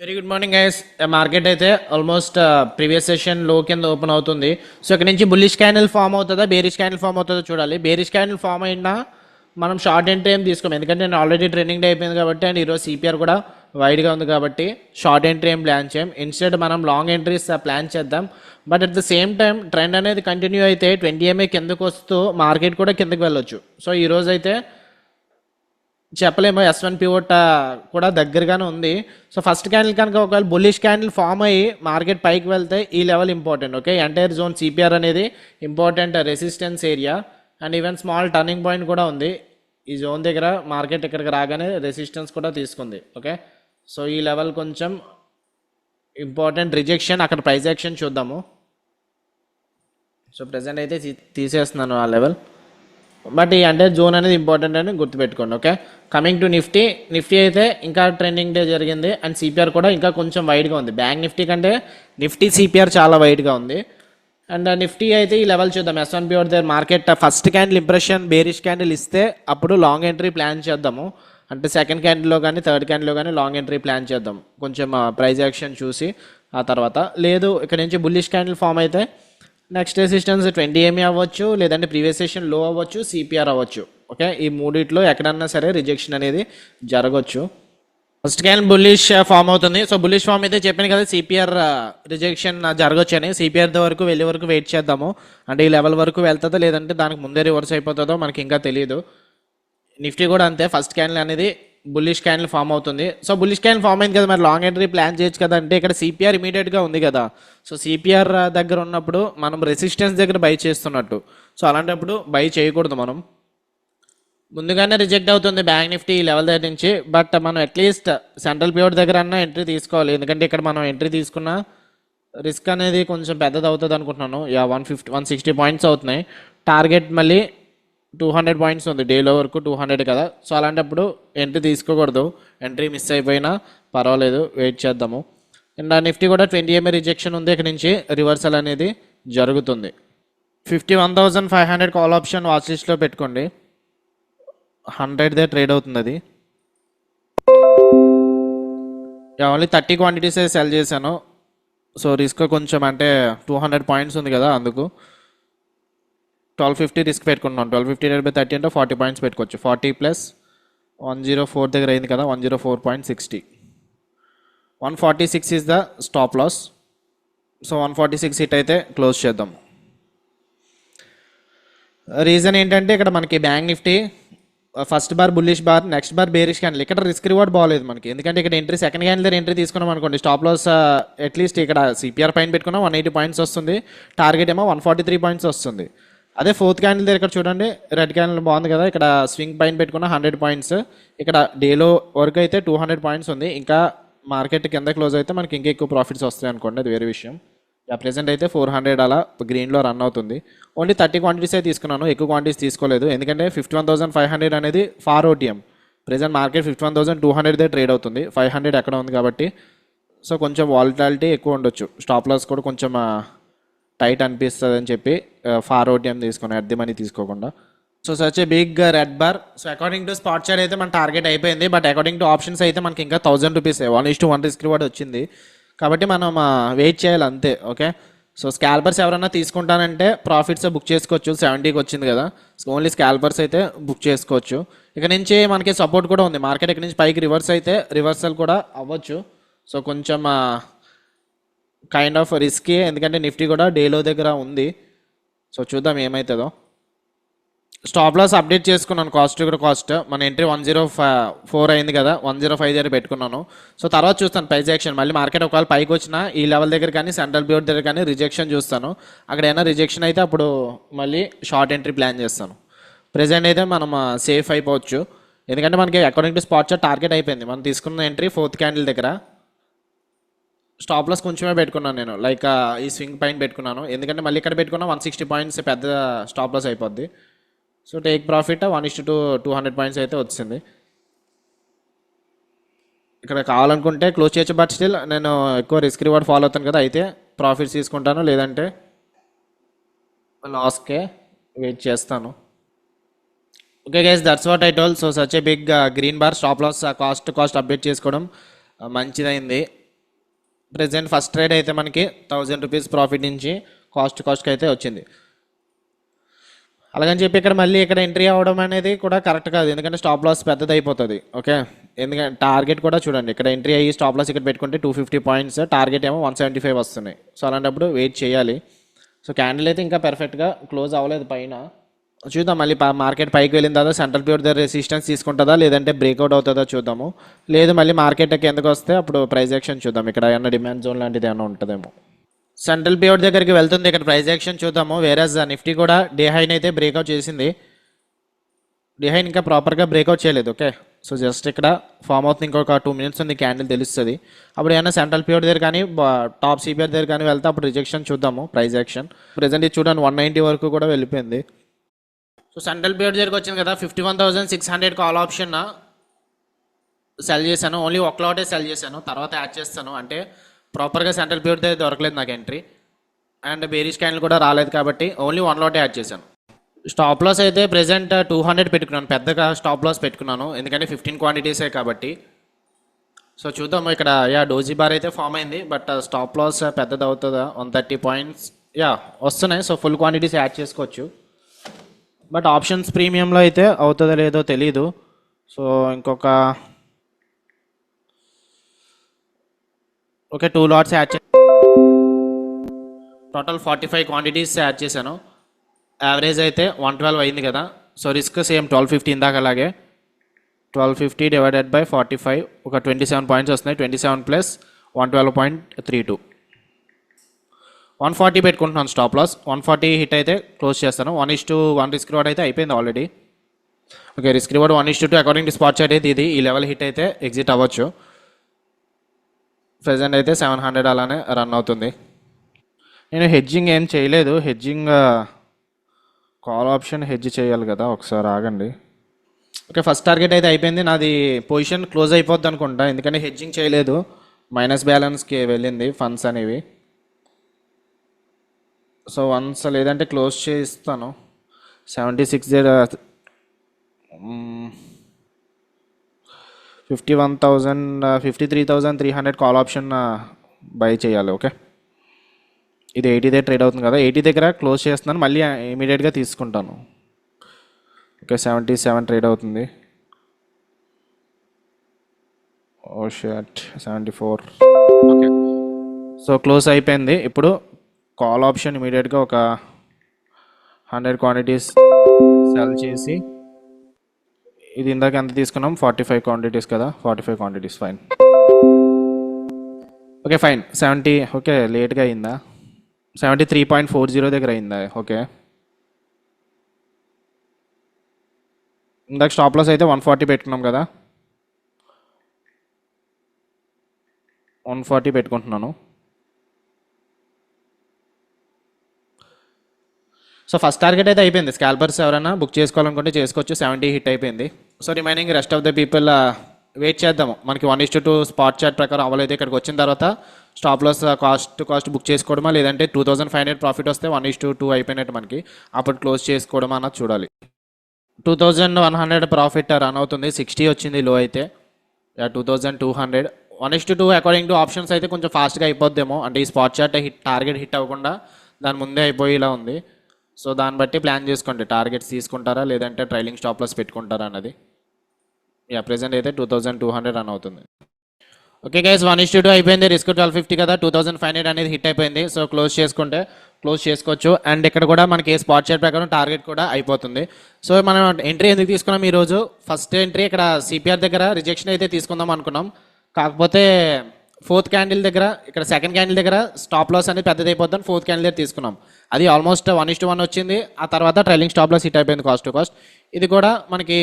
Very good morning guys. Market అయితే almost previous session లో కింద ఓపెన్ అవుతుంది. సో ఇక్కడ నుంచి బుల్లిష్ క్యాండిల్ ఫామ్ అవుతుందా బేరిష్ క్యాండిల్ ఫామ్ అవుతుందో చూడాలి. బేరిష్ క్యాండిల్ ఫామ్ అయినా మనం షార్ట్ ఎంట్రీ ఏం తీసుకోము, ఎందుకంటే నేను ఆల్రెడీ ట్రెండింగ్ డే అయిపోయింది కాబట్టి అండ్ ఈరోజు సిపిఆర్ కూడా వైడ్గా ఉంది కాబట్టి షార్ట్ ఎంట్రీ ఏం ప్లాన్ చేయం. ఇన్స్టెడ్ మనం లాంగ్ ఎంట్రీస్ ప్లాన్ చేద్దాం. But at the same time trend అనేది కంటిన్యూ అయితే 20 MA కిందకు వస్తూ మార్కెట్ కూడా కిందకు వెళ్ళొచ్చు. సో ఈరోజు అయితే చెప్పలేము, S1 పివోట్ కూడా దగ్గరగానే ఉంది. సో ఫస్ట్ క్యాండిల్ కనుక ఒకవేళ బుల్లిష్ క్యాండిల్ ఫామ్ అయ్యి మార్కెట్ పైకి వెళ్తే ఈ level important. Okay, entire zone CPR అనేది important resistance area and even small turning point కూడా ఉంది. ఈ జోన్ దగ్గర మార్కెట్ ఇక్కడికి రాగానే రెసిస్టెన్స్ కూడా తీసుకుంది. ఓకే, సో ఈ లెవెల్ కొంచెం ఇంపార్టెంట్. రిజెక్షన్ అక్కడ ప్రైస్ యాక్షన్ చూద్దాము. సో ప్రజెంట్ అయితే తీసేస్తున్నాను ఆ లెవెల్, బట్ ఈ అంటే జోన్ అనేది ఇంపార్టెంట్ అని గుర్తుపెట్టుకోండి. Okay, coming to Nifty. Nifty అయితే ఇంకా ట్రెండింగ్ డే జరిగింది అండ్ సిపిఆర్ కూడా ఇంకా కొంచెం వైడ్గా ఉంది. బ్యాంక్ నిఫ్టీ కంటే నిఫ్టీ సిపిఆర్ చాలా వైడ్గా ఉంది. అండ్ నిఫ్టీ అయితే ఈ లెవెల్ చూద్దాం. S1 పివోట్ దగ్గర market first candle impression bearish candle ఇస్తే అప్పుడు లాంగ్ ఎంట్రీ ప్లాన్ చేద్దాము. అంటే సెకండ్ క్యాండిల్లో కానీ థర్డ్ క్యాండిల్లో కానీ లాంగ్ ఎంట్రీ ప్లాన్ చేద్దాం, కొంచెం ప్రైస్ యాక్షన్ చూసి. ఆ తర్వాత లేదు ఇక్కడ నుంచి బుల్లిష్ క్యాండిల్ ఫామ్ అయితే నెక్స్ట్ రెసిస్టెన్స్ 20 MA అవ్వచ్చు, లేదంటే ప్రీవియస్ సెషన్ లో అవ్వచ్చు, సిపిఆర్ అవ్వచ్చు. ఓకే, ఈ మూడిట్లో ఎక్కడన్నా సరే రిజెక్షన్ అనేది జరగవచ్చు. ఫస్ట్ క్యాండిల్ బుల్లిష్ ఫామ్ అవుతుంది. సో బుల్లిష్ ఫామ్ అయితే చెప్పాను కదా, సిపిఆర్ రిజెక్షన్ జరగచ్చు అని. సిపిఆర్ వరకు వెళ్ళే వరకు వెయిట్ చేద్దాము. అంటే ఈ లెవెల్ వరకు వెళ్తుందో లేదంటే దానికి ముందే రివర్స్ అయిపోతుందో మనకి ఇంకా తెలియదు. నిఫ్టీ కూడా అంతే, ఫస్ట్ క్యాండిల్ అనేది బుల్లిష్ క్యాండిల్ ఫామ్ అవుతుంది. సో బుల్లిష్ క్యాండిల్ ఫామ్ అయింది కదా, మరి లాంగ్ ఎంట్రీ ప్లాన్ చేయొచ్చు కదా. అంటే ఇక్కడ సిపిఆర్ ఇమీడియట్గా ఉంది కదా. సో సిపిఆర్ దగ్గర ఉన్నప్పుడు మనం రెసిస్టెన్స్ దగ్గర బై చేస్తున్నట్టు. సో అలాంటప్పుడు బై చేయకూడదు, మనం ముందుగానే రిజెక్ట్ అవుతుంది బ్యాంక్ నిఫ్టీ ఈ లెవెల్ దగ్గర నుంచి. బట్ మనం అట్లీస్ట్ సెంట్రల్ పివోట్ దగ్గర అన్నా ఎంట్రీ తీసుకోవాలి, ఎందుకంటే ఇక్కడ మనం ఎంట్రీ తీసుకున్న రిస్క్ అనేది కొంచెం పెద్దది అవుతుంది అనుకుంటున్నాను. 160 పాయింట్స్ అవుతున్నాయి. టార్గెట్ మళ్ళీ 200 పాయింట్స్ ఉంది, డేలో వరకు 200 కదా. సో అలాంటప్పుడు ఎంట్రీ తీసుకోకూడదు. ఎంట్రీ మిస్ అయిపోయినా పర్వాలేదు, వెయిట్ చేద్దాము. అండ్ నిఫ్టీ కూడా 20 MA రిజెక్షన్ ఉంది, ఇక్కడ నుంచి రివర్సల్ అనేది జరుగుతుంది. 51,500 కాల్ ఆప్షన్ వాచ్ లిస్ట్లో పెట్టుకోండి. 100దే ట్రేడ్ అవుతుంది అది. ఓన్లీ 30 క్వాంటిటీస్ సెల్ చేశాను. సో రిస్క్ కొంచెం అంటే 200 పాయింట్స్ ఉంది కదా, అందుకు 1250 రిస్క్ పెట్టుకుంటున్నాను. 1250/30 అంటే 40 పాయింట్స్ పెట్టుకోవచ్చు. 40 + 104 దగ్గర అయింది కదా, 104.60. 146 is the stop loss. So 146 hit అయితే క్లోజ్ చేద్దాం. రీజన్ ఏంటంటే ఇక్కడ మనకి bank Nifty first bar bullish bar, next bar bearish candle. ఇక్కడ రిస్క్ రివార్డ్ బాగలేదు మనకి, ఎందుకంటే ఇక్కడ ఎంట్రీ సెకండ్ క్యాండిల్ దగ్గర ఎంట్రీ తీసుకున్నాం అనుకోండి, స్టాప్ లాస్ అట్లీస్ట్ ఇక్కడ సిపిఆర్ పైన పెట్టుకున్నాం 180 పాయింట్స్ వస్తుంది, టార్గెట్ ఏమో 143 పాయింట్స్ వస్తుంది. అదే ఫోర్త్ క్యాండిల్ దగ్గర ఇక్కడ చూడండి, రెడ్ క్యాండిల్ బాగుంది కదా, ఇక్కడ స్వింగ్ పైన పెట్టుకున్న 100 పాయింట్స్, ఇక్కడ డేలో వరకు అయితే 200 పాయింట్స్ ఉంది. ఇంకా మార్కెట్ కింద క్లోజ్ అయితే మనకి ఇంకా ఎక్కువ ప్రాఫిట్స్ వస్తాయి అనుకోండి, అది వేరే విషయం. ప్రెసెంట్ అయితే 400 అలా గ్రీన్లో రన్ అవుతుంది. ఓన్లీ 30 క్వాంటిటీస్ అయితే తీసుకున్నాను, ఎక్కువ క్వాంటిటీస్ తీసుకోలేదు, ఎందుకంటే 51,500 అనేది ఫార్ ఓటీఎం. ప్రెసెంట్ మార్కెట్ 51,200దే ట్రేడ్ అవుతుంది, 500 ఎక్కడ ఉంది కాబట్టి. సో కొంచెం వాలటాలిటీ ఎక్కువ ఉండొచ్చు, స్టాప్ లాస్ కూడా కొంచెం టైట్ అనిపిస్తుంది అని చెప్పి ఫార్ ఓటీఎం తీసుకున్నాను, అట్ ది మనీ తీసుకోకుండా. So such a big red bar. So according to spot chart అయితే మన టార్గెట్ అయిపోయింది, బట్ అకార్డింగ్ టు ఆప్షన్స్ అయితే మనకి ఇంకా 1000 రూపీస్ 1:1 రిస్క్ రివార్డ్ వచ్చింది కాబట్టి మనం వెయిట్ చేయాలి అంతే. ఓకే, సో స్కాల్పర్స్ ఎవరైనా తీసుకుంటానంటే ప్రాఫిట్స్ బుక్ చేసుకోవచ్చు. 70కి వచ్చింది కదా, ఓన్లీ స్కాల్పర్స్ అయితే బుక్ చేసుకోవచ్చు. ఇక నుంచి మనకి సపోర్ట్ కూడా ఉంది, మార్కెట్ ఇక్కడ నుంచి పైకి రివర్స్ అయితే రివర్సల్ కూడా అవ్వచ్చు. సో కొంచెం కైండ్ ఆఫ్ రిస్కీ, ఎందుకంటే నిఫ్టీ కూడా డేలో దగ్గర ఉంది. సో చూద్దాం ఏమవుతుందో. స్టాప్ లాస్ అప్డేట్ చేసుకున్నాను, కాస్ట్ మన ఎంట్రీ 104 అయింది కదా, 105 దగ్గర పెట్టుకున్నాను. సో తర్వాత చూస్తాను ప్రైస్ యాక్షన్. మళ్ళీ మార్కెట్ ఒకవేళ పైకి వచ్చినా ఈ లెవెల్ దగ్గర కానీ సెంట్రల్ పివోట్ దగ్గర కానీ రిజెక్షన్ చూస్తాను. అక్కడ ఏమైనా రిజెక్షన్ అయితే అప్పుడు మళ్ళీ షార్ట్ ఎంట్రీ ప్లాన్ చేస్తాను. ప్రెజెంట్ అయితే మనం సేఫ్ అయిపోవచ్చు, ఎందుకంటే మనకి according to spot chart target అయిపోయింది. మనం తీసుకున్న ఎంట్రీ ఫోర్త్ క్యాండిల్ దగ్గర. స్టాప్ లాస్ కొంచెమే పెట్టుకున్నాను నేను, లైక్ ఈ స్వింగ్ పైన పెట్టుకున్నాను, ఎందుకంటే మళ్ళీ ఇక్కడ పెట్టుకున్నా 160 పాయింట్స్ పెద్ద స్టాప్ లాస్ అయిపోద్ది. సో టేక్ ప్రాఫిట్ 1:2 200 పాయింట్స్ అయితే వచ్చింది. ఇక్కడ కావాలనుకుంటే క్లోజ్ చేయొచ్చు, బట్ స్టిల్ నేను ఎక్కువ రిస్క్ రివార్డ్ ఫాలో అవుతాను కదా, అయితే ప్రాఫిట్స్ తీసుకుంటాను, లేదంటే లాస్కే వెయిట్ చేస్తాను. Okay guys, that's what I told. So such a big green bar stop loss cost update చేసుకోవడం మంచిదైంది. ప్రెజెంట్ ఫస్ట్ ట్రేడ్ అయితే మనకి 1000 రూపీస్ ప్రాఫిట్ నుంచి కాస్ట్కి అయితే వచ్చింది. అలాగని చెప్పి ఇక్కడ మళ్ళీ ఇక్కడ ఎంట్రీ అవ్వడం అనేది కూడా కరెక్ట్ కాదు, ఎందుకంటే స్టాప్ లాస్ పెద్దది అయిపోతుంది. ఓకే, ఎందుకంటే టార్గెట్ కూడా చూడండి, ఇక్కడ ఎంట్రీ అయ్యి స్టాప్ లాస్ ఇక్కడ పెట్టుకుంటే 250 పాయింట్స్, టార్గెట్ ఏమో 175 వస్తున్నాయి. సో అలాంటప్పుడు వెయిట్ చేయాలి. సో క్యాండిల్ అయితే ఇంకా పర్ఫెక్ట్గా క్లోజ్ అవ్వలేదు పైన. చూద్దాం మళ్ళీ మార్కెట్ పైకి వెళ్ళిన తర్వాత సెంట్రల్ ప్యూర్ దగ్గర రెసిస్టెన్స్ తీసుకుంటుందా లేదంటే బ్రేక్అవుట్ అవుతుందా చూద్దాము. లేదు మళ్ళీ మార్కెట్ కిందకు వస్తే అప్పుడు ప్రైస్ యాక్షన్ చూద్దాం, ఇక్కడ ఏమన్నా డిమాండ్ జోన్ లాంటిది ఏమన్నా ఉంటుందేమో. సెంట్రల్ పివట్ దగ్గరికి వెళ్తుంది, ఇక్కడ ప్రైస్ యాక్షన్ చూద్దాము. వేరేజ్ నిఫ్టీ కూడా డే హైన్ అయితే బ్రేక్అవుట్ చేసింది, డే హైన్ ఇంకా ప్రాపర్గా బ్రేక్అవుట్ చేయలేదు. ఓకే, సో జస్ట్ ఇక్కడ ఫామ్ అవుతుంది, ఇంకొక 2 మినిట్స్ ఉంది, క్యాండిల్ తెలుస్తుంది. అప్పుడు ఏమైనా సెంట్రల్ పివట్ దగ్గర కానీ టాప్ సిపిఆర్ దగ్గర కానీ వెళ్తే అప్పుడు రిజెక్షన్ చూద్దాము ప్రైస్ యాక్షన్. ప్రెజెంట్ ఇది చూడండి 190 వరకు కూడా వెళ్ళిపోయింది. సో సెంట్రల్ పివట్ దగ్గరికి వచ్చింది కదా, 51,600 కాల్ ఆప్షన్ సెల్ చేశాను, ఓన్లీ ఒక లాటే సెల్ చేశాను, తర్వాత యాడ్ చేస్తాను. అంటే ప్రాపర్గా సెంట్రల్ పివట్ దగ్గర దొరకలేదు నాకు ఎంట్రీ, అండ్ బేరిష్ క్యాండిల్ కూడా రాలేదు కాబట్టి ఓన్లీ 1 లాటే యాడ్ చేశాను. స్టాప్ లాస్ అయితే ప్రెజెంట్ 200 పెట్టుకున్నాను, పెద్దగా స్టాప్ లాస్ పెట్టుకున్నాను ఎందుకంటే 15 క్వాంటిటీసే కాబట్టి. సో చూద్దాము, ఇక్కడ డోజీ బార్ అయితే ఫామ్ అయింది, బట్ స్టాప్ లాస్ పెద్దది అవుతుందా, 130 పాయింట్స్ వస్తున్నాయి. సో ఫుల్ క్వాంటిటీస్ యాడ్ చేసుకోవచ్చు, బట్ ఆప్షన్స్ ప్రీమియంలో అయితే అవుతుందో లేదో తెలీదు. సో ఇంకొక 2 LADS add total 45 quantities add చేశాను. యావరేజ్ అయితే 112 అయింది కదా, సో రిస్క్ సేమ్ 1250 ఇందాక అలాగే 1250 డివైడెడ్ బై 45 ఒక 27 పాయింట్స్ వస్తున్నాయి. 27 ప్లస్ 112.32 140 పెట్టుకుంటున్నాను స్టాప్ లాస్. 140 హిట్ అయితే క్లోజ్ చేస్తాను. 1:1 రిస్క్ రివార్డ్ అయితే అయిపోయింది already. Okay, risk reward 1:2 according to spot chart అయితే ఇది ఈ లెవెల్ హిట్ అయితే ఎగ్జిట్ అవ్వచ్చు. ప్రెజెంట్ అయితే 700 అలానే రన్ అవుతుంది. నేను హెడ్జింగ్ ఏం చేయలేదు, హెడ్జింగ్ కాల్ ఆప్షన్ హెడ్జ్ చేయాలి కదా, ఒకసారి ఆగండి. ఓకే, ఫస్ట్ టార్గెట్ అయితే అయిపోయింది, నాది పొజిషన్ క్లోజ్ అయిపోద్ది అనుకుంటా, ఎందుకంటే హెడ్జింగ్ చేయలేదు, మైనస్ బ్యాలెన్స్కి వెళ్ళింది ఫండ్స్ అనేవి. సో వన్స్ లేదంటే క్లోజ్ చేస్తాను. 53,300 కాల్ ఆప్షన్ బై చేయాలి. ఓకే, ఇది 80 దగ్గర ట్రేడ్ అవుతుంది కదా, 80 దగ్గర క్లోజ్ చేస్తున్నాను, మళ్ళీ ఇమీడియట్గా తీసుకుంటాను. ఓకే, 77 ట్రేడ్ అవుతుంది. ఓ షట్, 74. ఓకే, సో క్లోజ్ అయిపోయింది. ఇప్పుడు కాల్ ఆప్షన్ ఇమీడియట్గా ఒక 100 క్వాంటిటీస్ సెల్ చేసి, ఇది ఇందాక ఎంత తీసుకున్నాం, 45 క్వాంటిటీస్ కదా, 45 quantities fine. Okay fine, 70. Okay, లేట్గా అయిందా, 73.40 దగ్గర అయిందా. ఓకే, ఇందాక స్టాప్ లాస్ అయితే 140 పెట్టుకున్నాం కదా, 140 పెట్టుకుంటున్నాను. సో ఫస్ట్ టార్గెట్ అయితే అయిపోయింది, స్కాల్పర్స్ ఎవరైనా బుక్ చేసుకోవాలనుకుంటే చేసుకోవచ్చు, 70 హిట్ అయిపోయింది. So remaining rest of the people wait చేద్దాము, మనకి 1:2 స్పాట్ చార్ట్ ప్రకారం అవ్వలేదు. ఇక్కడికి వచ్చిన తర్వాత స్టాప్ లాస్ కాస్ట్ బుక్ చేసుకోవడమా, లేదంటే 2500 ప్రాఫిట్ వస్తే 1:2 అయిపోయినట్టు మనకి, అప్పుడు క్లోజ్ చేసుకోవడమా అన్నది చూడాలి. 2100 ప్రాఫిట్ రన్ అవుతుంది, 60 వచ్చింది లో అయితే. 2200 1:2 అకార్డింగ్ టు ఆప్షన్స్ అయితే కొంచెం ఫాస్ట్గా అయిపోద్దేమో, అంటే ఈ స్పాట్ చార్ట్ టార్గెట్ హిట్ అవ్వకుండా దాని ముందే అయిపోయేలా ఉంది. సో దాన్ని బట్టి ప్లాన్ చేసుకోండి, టార్గెట్స్ తీసుకుంటారా లేదంటే ట్రైలింగ్ స్టాప్ లాస్ పెట్టుకుంటారా అన్నది. ప్రెజెంట్ అయితే 2200 రన్ అవుతుంది. ఓకే గైస్, 1:2 అయిపోయింది, రిస్క్ 1250 కదా, 2500 అనేది హిట్ అయిపోయింది. సో క్లోజ్ చేసుకోవచ్చు. అండ్ ఇక్కడ కూడా మనకి స్పాట్ చార్ట్ ప్రకారం టార్గెట్ కూడా అయిపోతుంది. సో మనం ఎంట్రీ ఎందుకు తీసుకున్నాం ఈరోజు, ఫస్ట్ ఎంట్రీ ఇక్కడ సిపిఆర్ దగ్గర రిజెక్షన్ అయితే తీసుకుందాం అనుకున్నాం, కాకపోతే ఫోర్త్ క్యాండిల్ దగ్గర, ఇక్కడ సెకండ్ క్యాండిల్ దగ్గర స్టాప్ లాస్ అనేది పెద్దది అయిపోద్దని ఫోర్త్ క్యాండిల్ దగ్గర తీసుకున్నాం. అది ఆల్మోస్ట్ 1:1 వచ్చింది, ఆ తర్వాత ట్రైలింగ్ స్టాప్ లాస్ హిట్ అయిపోయింది కాస్ట్ టు కాస్ట్. ఇది కూడా మనకి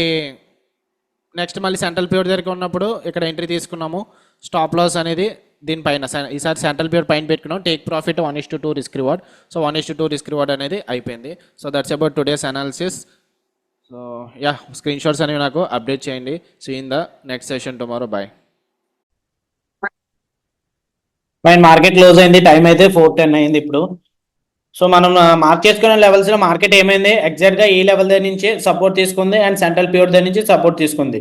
నెక్స్ట్ మళ్ళీ సెంట్రల్ ప్యూర్ దగ్గర ఉన్నప్పుడు ఇక్కడ ఎంట్రీ తీసుకున్నాము, స్టాప్ లాస్ అనేది దీనిపైన, ఈసారి సెంట్రల్ ప్యూర్ పైన పెట్టుకున్నాం, take profit 1:2 risk reward. So 1:2 risk reward అనేది అయిపోయింది. So that's about today's analysis. So screen shots అనేవి నాకు అప్డేట్ చేయండి. See in the next session tomorrow, bye. Market close అయింది, టైం అయితే 4:10 అయింది ఇప్పుడు. సో మనం మార్క్ చేసుకున్న లెవెల్స్ లో మార్కెట్ ఏమైంది, ఎగ్జాక్ట్ గా ఈ లెవెల్ దగ్గర నుంచి సపోర్ట్ తీసుకుంది అండ్ సెంట్రల్ ప్యూర్ దగ్గర నుంచి సపోర్ట్ తీసుకుంది.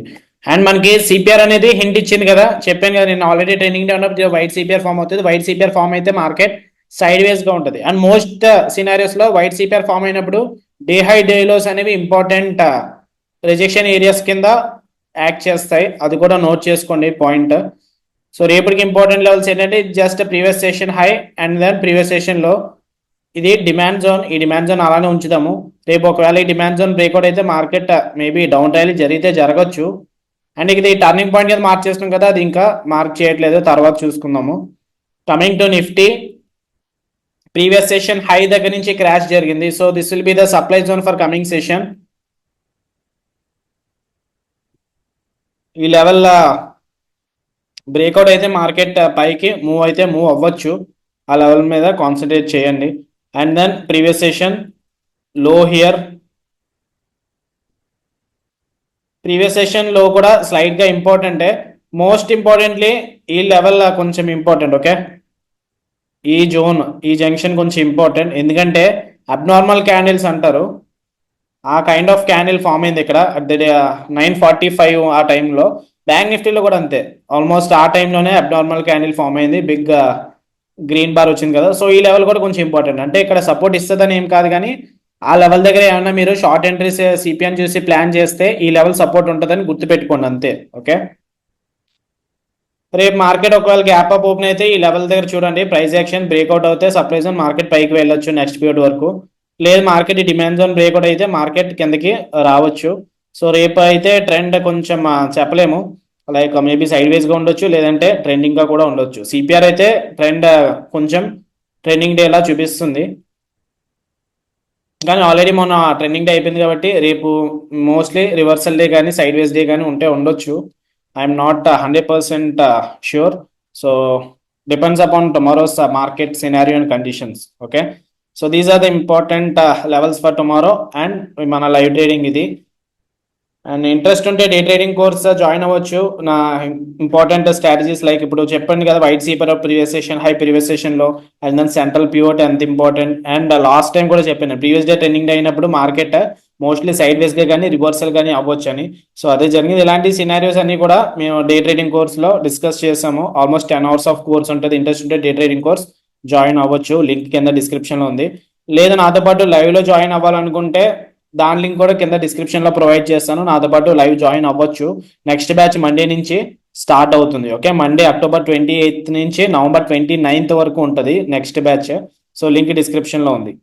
అండ్ మనకి సిపిఆర్ అనేది హింట్ ఇచ్చింది కదా, చెప్పాను కదా నేను ఆల్రెడీ ట్రైనింగ్ డే ఉన్నప్పుడు వైట్ సిపిఆర్ ఫామ్ అవుతుంది. వైట్ సిపిఆర్ ఫామ్ అయితే మార్కెట్ సైడ్ వేస్ గా ఉంటుంది. అండ్ మోస్ట్ సినారియోస్ లో వైట్ సిపిఆర్ ఫామ్ అయినప్పుడు డే హై డే లోస్ అనేవి ఇంపార్టెంట్ రిజెక్షన్ ఏరియాస్ కింద యాక్ట్ చేస్తాయి. అది కూడా నోట్ చేసుకోండి పాయింట్. సో రేపటికి ఇంపార్టెంట్ లెవెల్స్ ఏంటంటే just previous session high and then previous session లో ఇది డిమాండ్ జోన్. ఈ డిమాండ్ జోన్ అలానే ఉంచుదాము. రేపు ఒకవేళ ఈ డిమాండ్ జోన్ బ్రేక్అవుట్ అయితే మార్కెట్ మేబీ డౌన్ ర్యాలీ జరిగితే జరగచ్చు. అండ్ ఇది టర్నింగ్ పాయింట్ కింద మార్క్ చేస్తున్నాం కదా, అది ఇంకా మార్క్ చేయట్లేదు, తర్వాత చూసుకుందాము. Coming to Nifty, previous session high దగ్గర నుంచి క్రాష్ జరిగింది. So this will be the supply zone for coming session. ఈ లెవెల్ బ్రేక్అవుట్ అయితే మార్కెట్ పైకి మూవ్ అవ్వచ్చు. ఆ లెవెల్ మీద కాన్సన్ట్రేట్ చేయండి. అండ్ దెన్ ప్రీవియస్ సెషన్ లో హియర్, ప్రీవియస్ సెషన్ లో కూడా స్లైట్ గా ఇంపార్టెంటే. మోస్ట్ ఇంపార్టెంట్లీ ఈ లెవెల్ కొంచెం ఇంపార్టెంట్. ఓకే, ఈ జోన్, ఈ జంక్షన్ కొంచెం ఇంపార్టెంట్, ఎందుకంటే అబ్నార్మల్ క్యాండిల్స్ అంటారు, ఆ కైండ్ ఆఫ్ క్యాండిల్ ఫామ్ అయింది ఇక్కడ అట్ ద 9:45 ఆ టైంలో. బ్యాంక్ నిఫ్టీలో కూడా అంతే, ఆల్మోస్ట్ ఆ టైంలోనే అబ్నార్మల్ క్యాండిల్ ఫామ్ అయింది, బిగ్ గ్రీన్ బార్ వచ్చింది కదా. సో ఈ లెవెల్ కూడా కొంచెం ఇంపార్టెంట్. అంటే ఇక్కడ సపోర్ట్ ఇస్తుందని ఏం కాదు, కానీ ఆ లెవెల్ దగ్గర ఏమన్నా మీరు షార్ట్ ఎంట్రీస్ సిపిఎన్ చూసి ప్లాన్ చేస్తే ఈ లెవెల్ సపోర్ట్ ఉంటుందని గుర్తుపెట్టుకోండి అంతే. ఓకే, రేపు మార్కెట్ ఒకవేళ గ్యాప్ అప్ ఓపెన్ అయితే ఈ లెవెల్ దగ్గర చూడండి, ప్రైస్ యాక్షన్ బ్రేక్అవుట్ అవుతే సప్లై జోన్ మార్కెట్ పైకి వెళ్ళొచ్చు నెక్స్ట్ పీరియడ్ వరకు. లేదు మార్కెట్ డిమాండ్ జోన్ బ్రేక్అవుట్ అయితే మార్కెట్ కిందకి రావచ్చు. సో రేపు అయితే ట్రెండ్ కొంచెం చెప్పలేము, లైక్ మేబీ సైడ్ వేస్ గా ఉండొచ్చు, లేదంటే ట్రెండింగ్ గా కూడా ఉండొచ్చు. సిపిఆర్ అయితే ట్రెండ్ కొంచెం ట్రెండింగ్ డే లా చూపిస్తుంది, కానీ ఆల్రెడీ మొన్న ట్రెండింగ్ డే అయిపోయింది కాబట్టి రేపు మోస్ట్లీ రివర్సల్ డే కానీ సైడ్ వేస్ డే కానీ ఉండొచ్చు. I'm not 100% sure. So depends upon tomorrow's market scenario and conditions. Okay, so these are the important levels for tomorrow. And మన లైవ్ ట్రేడింగ్ ఇది. And interest ఉంటే day trading course join అవ్వచ్చు. నా important strategies like ఇప్పుడు చెప్పండి కదా, వైట్ సీపర్ previous session high previous session లో, అండ్ దెన్ సెంట్రల్ పివోట్ ఎంత ఇంపార్టెంట్. అండ్ లాస్ట్ టైం కూడా చెప్పాను ప్రీవియస్ డే ట్రెండింగ్ అయినప్పుడు మార్కెట్ మోస్ట్లీ సైడ్ వేస్ గా కానీ రివర్సల్ కానీ అవ్వచ్చు అని. సో అదే జరిగింది. ఇలాంటి సినారియోస్ అన్ని కూడా మేము డే ట్రేడింగ్ కోర్స్ లో డిస్కస్ చేసాము. ఆల్మోస్ట్ 10 hours ఆఫ్ కోర్స్ ఉంటుంది. ఇంట్రెస్ట్ ఉంటే డే ట్రేడింగ్ కోర్స్ జాయిన్ అవ్వచ్చు, లింక్ కింద డిస్క్రిప్షన్ లో ఉంది. లేదా నాతో పాటు లైవ్ లో జాయిన్ అవ్వాలనుకుంటే దాని లింక్ కూడా కింద డిస్క్రిప్షన్ లో ప్రొవైడ్ చేస్తాను, నాతో పాటు లైవ్ జాయిన్ అవ్వచ్చు. నెక్స్ట్ బ్యాచ్ మండే నుంచి స్టార్ట్ అవుతుంది. ఓకే, మండే October 28 నుంచి November 29 వరకు ఉంటుంది next batch. So link description లో ఉంది.